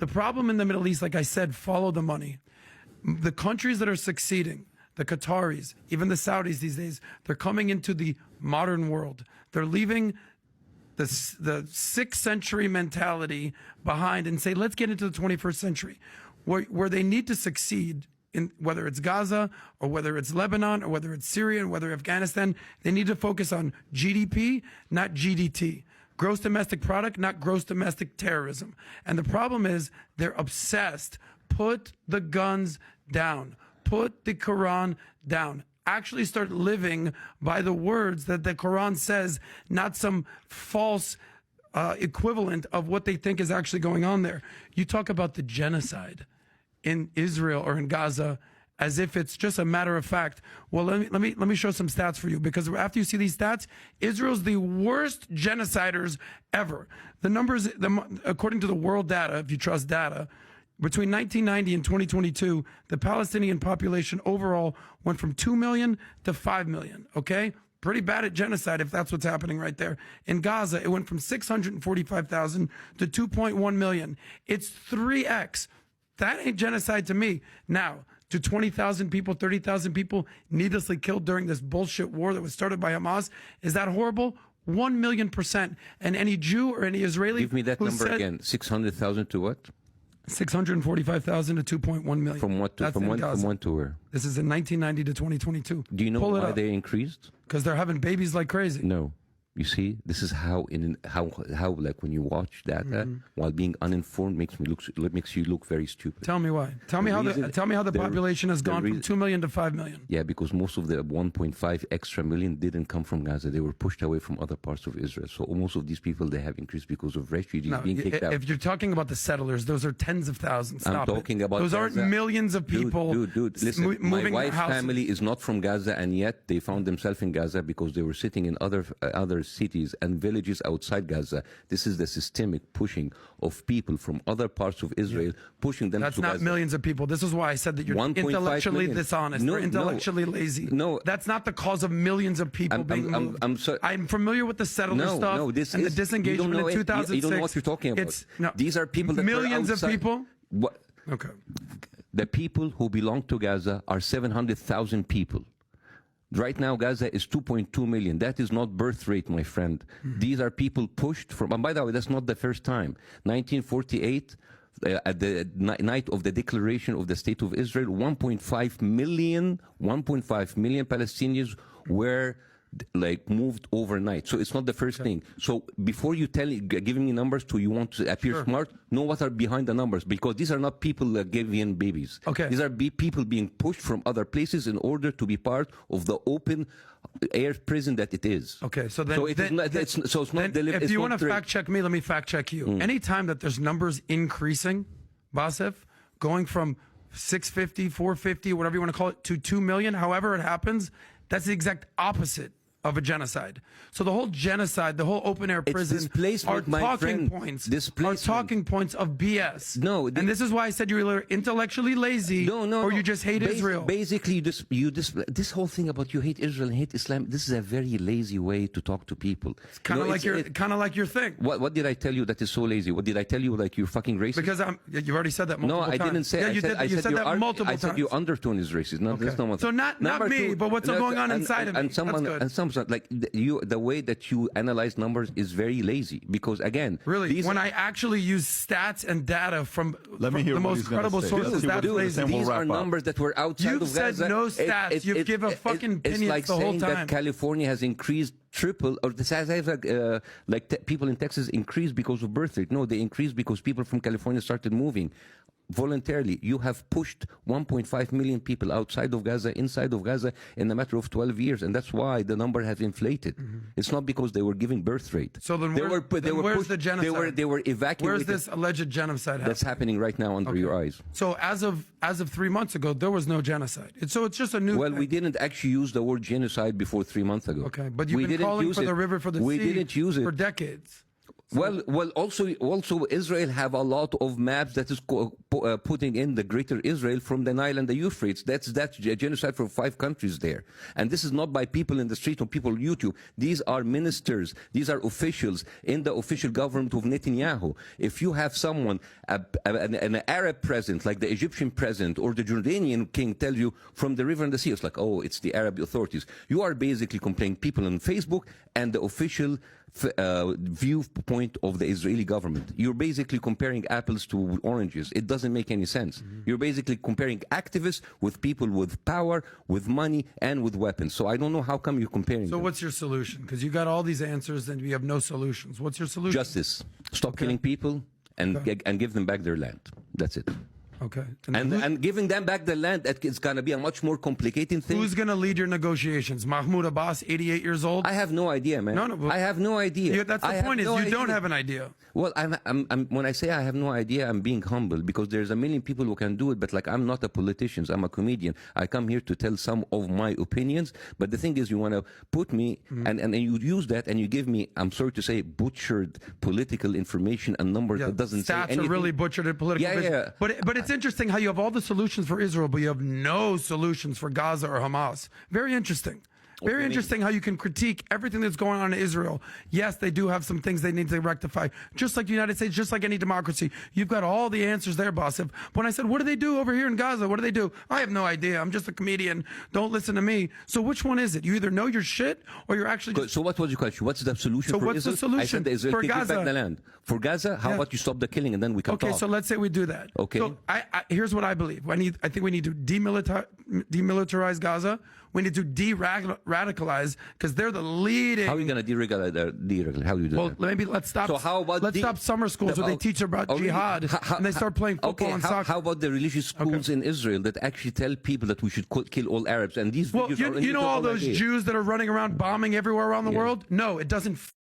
The problem in the Middle East, like I said, follow the money. The countries that are succeeding, the Qataris, even the Saudis these days, they're coming into the modern world. They're leaving the 6th century mentality behind and say, let's get into the 21st century, where they need to succeed. In whether it's Gaza or whether it's Lebanon or whether it's Syria and whether Afghanistan, they need to focus on GDP, not GDT. Gross domestic product, not gross domestic terrorism. And the problem is they're obsessed. Put the guns down. Put the Quran down. Actually start living by the words that the Quran says, not some false equivalent of what they think is actually going on there. You talk about the genocide in Israel or in Gaza as if it's just a matter of fact. Well, let me show some stats for you, because after you see these stats, Israel's the worst genociders ever. The numbers, according to the world data, if you trust data, between 1990 and 2022, the Palestinian population overall went from 2 million to 5 million, okay? Pretty bad at genocide if that's what's happening right there. In Gaza, it went from 645,000 to 2.1 million. It's 3x. That ain't genocide to me. Now, to 20,000 people, 30,000 people needlessly killed during this bullshit war that was started by Hamas, is that horrible? 1,000,000%. And any Jew or any Israeli... Give me that number again. 600,000 to what? 645,000 to 2.1 million. From what to, from when to where? This is in 1990 to 2022. Do you know why they increased? Because they're having babies like crazy. No. You see, this is how like when you watch data while being uninformed makes you look very stupid. Tell me why. Tell me how the population has gone from 2 million to 5 million. Yeah, because most of the 1.5 extra million didn't come from Gaza. They were pushed away from other parts of Israel. So most of these people, they have increased because of refugees being kicked out. If you're talking about the settlers, those are tens of thousands. I'm talking about those Gaza. Aren't millions of people. Dude, listen. My wife's family is not from Gaza, and yet they found themselves in Gaza because they were sitting in other cities and villages outside Gaza. This is the systemic pushing of people from other parts of Israel, pushing them to Gaza. That's not millions of people. This is why I said that you're intellectually dishonest. You're intellectually lazy. No. That's not the cause of millions of people being moved. I'm familiar with the settler stuff and the disengagement in 2006. You don't know what you're talking about. These are people that millions of people. What? Okay. The people who belong to Gaza are 700,000 people. Right now, Gaza is 2.2 million. That is not birth rate, my friend. These are people pushed from, and by the way, that's not the first time. 1948, at the night of the declaration of the State of Israel, 1.5 million Palestinians were like moved overnight. So it's not the first thing. So before you giving me numbers you want to appear smart, know what are behind the numbers, because these are not people giving babies. Okay. These are people being pushed from other places in order to be part of the open air prison that it is. Okay, so then, if you want to fact check me, let me fact check you. Anytime that there's numbers increasing, Bاسem, going from 650, 450, whatever you want to call it, to 2 million, however it happens, that's the exact opposite of a genocide. So the whole genocide, the whole open-air prison are talking points of BS. No, and this is why I said you're either intellectually lazy or you just hate Israel. Basically, this whole thing about you hate Israel and hate Islam, this is a very lazy way to talk to people. It's kind of like your thing. What did I tell you that is so lazy? What did I tell you, like you're fucking racist? Because you've already said that multiple times. No, I didn't say. Yeah, you said that multiple times. I said your undertone is racist. No, that's not what. So not me, but what's going on inside of me. And some like the way that you analyze numbers is very lazy, because again, really, when I actually use stats and data from the most credible sources, that's lazy. These are numbers that were outside of Gaza. You've said no stats. You've given a fucking opinion the whole time. It's like saying that California has increased triple, or people in Texas increased because of birth rate. No, they increased because people from California started moving voluntarily. You have pushed 1.5 million people outside of Gaza, inside of Gaza in a matter of 12 years, and that's why the number has inflated. It's not because they were giving birth rate. So then where's the genocide? They were evacuated. Where's this alleged genocide happening? That's happening right now under your eyes. So as of 3 months ago, there was no genocide. So it's just a new thing. We didn't actually use the word genocide before 3 months ago. Okay, but you've been calling for the river for the sea didn't use it for decades. Well, also Israel have a lot of maps that is putting in the greater Israel from the Nile and the Euphrates. That's genocide for 5 countries there. And this is not by people in the street or people on YouTube. These are ministers. These are officials in the official government of Netanyahu. If you have someone, an Arab president, like the Egyptian president or the Jordanian king tell you from the river and the sea, it's like, oh, it's the Arab authorities. You are basically comparing people on Facebook and the official viewpoint of the Israeli government. You're basically comparing apples to oranges. It doesn't make any sense. You're basically comparing activists with people with power, with money, and with weapons. So I don't know how come you're comparing So them. what's your solution? Because you got all these answers and we have no solutions. What's your solution? Justice. Stop killing people and give them back their land. That's it. Okay. And giving them back the land, it's going to be a much more complicated thing. Who's going to lead your negotiations? Mahmoud Abbas, 88 years old? I have no idea, man. No, I have no idea. That's the point, is you don't have an idea. Well, when I say I have no idea, I'm being humble, because there's a million people who can do it, but like, I'm not a politician, I'm a comedian. I come here to tell some of my opinions, but the thing is, you want to put me, and you use that, and you give me, I'm sorry to say, butchered political information and numbers that doesn't say anything. Stats are really butchered in political Yeah. But it's interesting how you have all the solutions for Israel, but you have no solutions for Gaza or Hamas. Very interesting. Very interesting how you can critique everything that's going on in Israel. Yes, they do have some things they need to rectify. Just like the United States, just like any democracy. You've got all the answers there, Bاسم. When I said, what do they do over here in Gaza? What do they do? I have no idea. I'm just a comedian. Don't listen to me. So which one is it? You either know your shit or you're actually just... So what was your question? What's the solution for what's Israel? the solution I said the Israel for give Gaza? back the land. For Gaza, how about you stop the killing and then we can talk? Okay, so let's say we do that. Okay. So here's what I believe. I think we need to demilitarize Gaza. We need to de-radicalize, because they're the leading... How are you going to deregulate? How do you do that? Maybe let's stop. So how about stop summer schools where they teach about jihad and they start playing football and soccer. How about the religious schools in Israel that actually tell people that we should kill all Arabs? And these videos are you know all those ideas. Jews that are running around bombing everywhere around the world? No, it doesn't